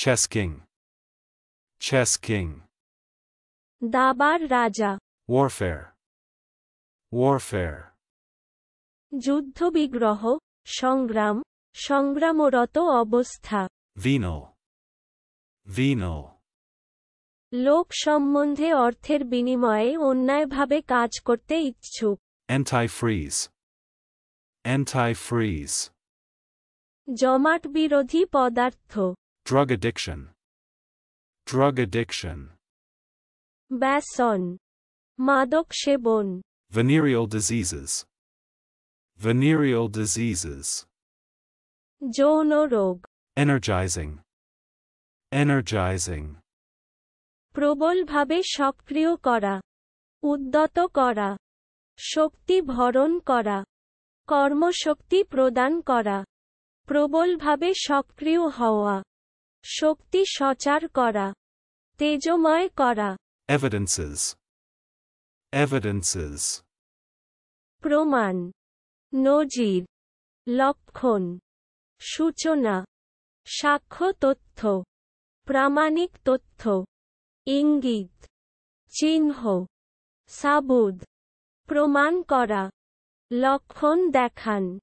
Chess king. Chess king. দাবার রাজা, Warfare. Warfare. যুদ্ধবিগ্রহ, সংগ্রাম, সংগ্রামরত অবস্থা। Venal. Venal. লোক সম্বন্ধে অর্থের বিনিময়ে অন্যায়ভাবে কাজ করতে ইচ্ছুক। Antifreeze. Antifreeze. জমাট বিরোধী পদার্থ। Drug addiction. Drug addiction. ব্যসন, মাদক সেবন। Venereal diseases. Venereal diseases. যৌন রোগ। Energizing. Energizing. প্রবলভাবে সক্রিয় করা, উদ্যত করা, শক্তি ভরণ করা, কর্মশক্তি প্রদান করা, প্রবলভাবে সক্রিয় হওয়া, শক্তি সঞ্চার করা, তেজময় করা। Evidences. Evidences. প্রমাণ, নজির, লক্ষণ, সূচনা, সাক্ষ্য তথ্য, প্রামাণিক তথ্য, ইঙ্গিত, চিহ্ন, সাবুদ, প্রমাণ করা, লক্ষণ দেখান,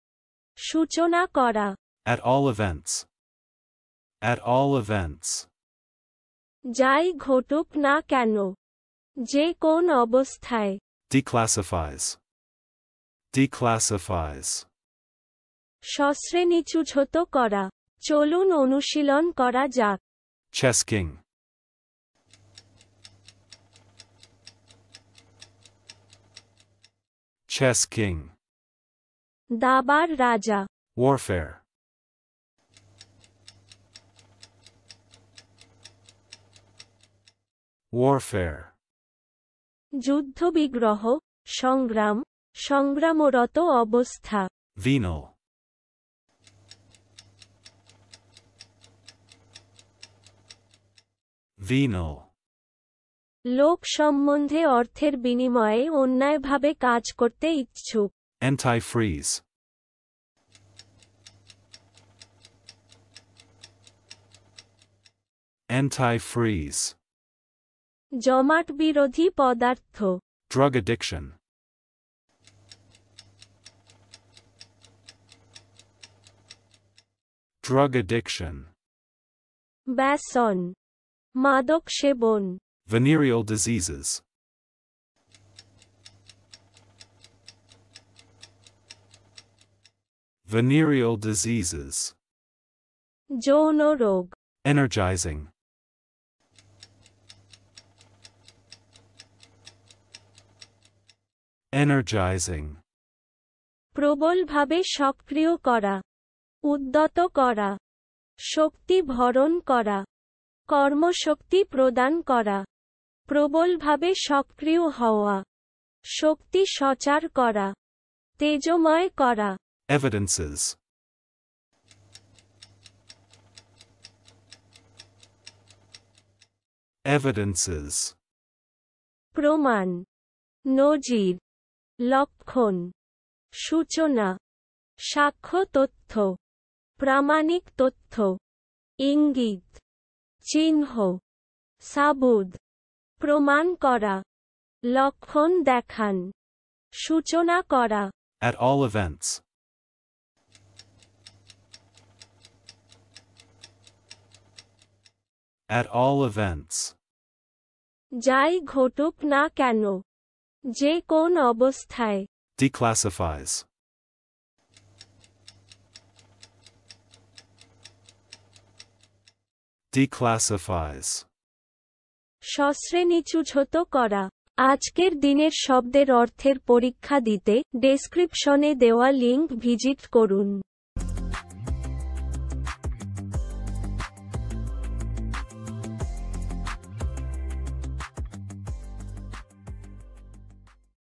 সূচনা করা। At all events. At all events. যাই ঘটুক না কেন, যে কোন অবস্থায়। Declassifies. Declassifies. সশ্রেণীচ্যুত করা। চলুন অনুশীলন করা যাক। Chess king. Chess king. দাবার রাজা, Warfare. Warfare. যুদ্ধবিগ্রহ, সংগ্রাম, সংগ্রামরত অবস্থা। Venal. Venal. লোক সম্বন্ধে অর্থের বিনিময়ে অন্যায়ভাবে কাজ করতে ইচ্ছুক। Antifreeze. Antifreeze. জমাট বিরোধী পদার্থ। Drug addiction. Drug addiction. ব্যসন, মাদক সেবন। Venereal diseases. Venereal diseases. যৌন রোগ। Energizing. Energizing. প্রবলভাবে সক্রিয় করা, উদ্যত করা, শক্তি ভরণ করা, কর্মশক্তি প্রদান করা, প্রবলভাবে সক্রিয় হওয়া, শক্তি সঞ্চার করা, তেজময় করা। Evidences. Evidences. প্রমাণ, নজির, লক্ষণ, সূচনা, সাক্ষ্য তথ্য, প্রামাণিক তথ্য, ইঙ্গিত, চিহ্ন, সাবুদ, প্রমাণ করা, লক্ষণ দেখান, সূচনা করা। At all events. At all events. যাই ঘটুক না কেন, যে কোন অবস্থায়। Declassifies. Declassifies. সশ্রেণীচ্যুত করা। আজকের দিনের শব্দের অর্থের পরীক্ষা দিতে ডেসক্রিপশনে দেওয়া লিংক ভিজিট করুন।